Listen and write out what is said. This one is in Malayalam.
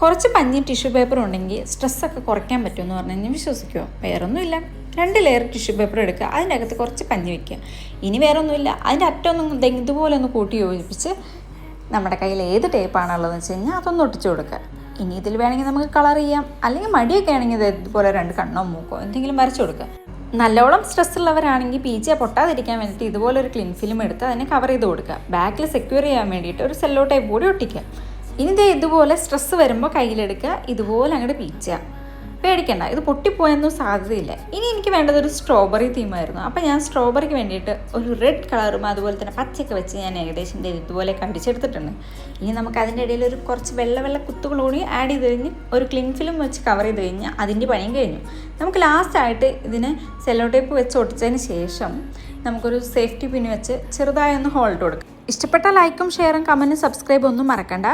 കുറച്ച് പഞ്ഞി ടിഷ്യൂ പേപ്പർ ഉണ്ടെങ്കിൽ സ്ട്രെസ്സൊക്കെ കുറയ്ക്കാൻ പറ്റുമെന്ന് പറഞ്ഞു കഴിഞ്ഞാൽ വിശ്വസിക്കുമോ? വേറൊന്നുമില്ല, 2 ലെയർ ടിഷ്യൂ പേപ്പർ എടുക്കുക, അതിൻ്റെ അകത്ത് കുറച്ച് പഞ്ഞി വയ്ക്കുക. ഇനി വേറൊന്നുമില്ല, അതിൻ്റെ അറ്റമൊന്നും ഇതുപോലെ ഒന്ന് കൂട്ടി യോജിപ്പിച്ച് നമ്മുടെ കയ്യിൽ ഏത് ടേപ്പാണുള്ളതെന്ന് വെച്ച് കഴിഞ്ഞാൽ അതൊന്ന് ഒട്ടിച്ചു കൊടുക്കുക. ഇനി ഇതിൽ വേണമെങ്കിൽ നമുക്ക് കളർ ചെയ്യാം, അല്ലെങ്കിൽ മടിയൊക്കെ ആണെങ്കിൽ ഇതുപോലെ 2 കണ്ണോ മൂക്കോ എന്തെങ്കിലും വരച്ചു കൊടുക്കുക. നല്ലോണം സ്ട്രെസ് ഉള്ളവരാണെങ്കിൽ പീച്ച പൊട്ടാതിരിക്കാൻ വേണ്ടിയിട്ട് ഇതുപോലെ ഒരു ക്ലിൻ ഫിലിം എടുത്ത് അതിനെ കവർ ചെയ്ത് കൊടുക്കുക. ബാക്കിൽ സെക്യൂർ ചെയ്യാൻ വേണ്ടിയിട്ട് ഒരു സെല്ലോ ടേപ്പ് കൂടി ഒട്ടിക്കുക. ഇനി ഇതുപോലെ സ്ട്രെസ്സ് വരുമ്പോൾ കയ്യിലെടുക്കുക, ഇതുപോലെ അങ്ങോട്ട് പീച്ചുക. പേടിക്കണ്ട, ഇത് പൊട്ടിപ്പോയൊന്നും സാധ്യതയില്ല. ഇനി എനിക്ക് വേണ്ടത് ഒരു സ്ട്രോബെറി തീമായിരുന്നു. അപ്പോൾ ഞാൻ സ്ട്രോബെറിക്ക് വേണ്ടിയിട്ട് ഒരു റെഡ് കളറും അതുപോലെ തന്നെ പച്ചയൊക്കെ വെച്ച് ഞാൻ ഏകദേശം ഇതുപോലെ കടിച്ചെടുത്തിട്ടുണ്ട്. ഇനി നമുക്ക് അതിൻ്റെ ഇടയിൽ ഒരു കുറച്ച് വെള്ള കുത്തുകൾ കൂടി ആഡ് ചെയ്ത് കഴിഞ്ഞ് ഒരു ക്ലിൻ ഫിലിം വെച്ച് കവർ ചെയ്ത് കഴിഞ്ഞാൽ അതിൻ്റെ പണിയും കഴിഞ്ഞു. നമുക്ക് ലാസ്റ്റായിട്ട് ഇതിന് സെല്ലോ ടേപ്പ് വെച്ച് ഒട്ടിച്ചതിന് ശേഷം നമുക്കൊരു സേഫ്റ്റി പിൻ വെച്ച് ചെറുതായി ഒന്ന് ഹോൾഡ് കൊടുക്കാം. ഇഷ്ടപ്പെട്ട ലൈക്കും ഷെയറും കമൻറ്റും സബ്സ്ക്രൈബും ഒന്നും മറക്കണ്ട.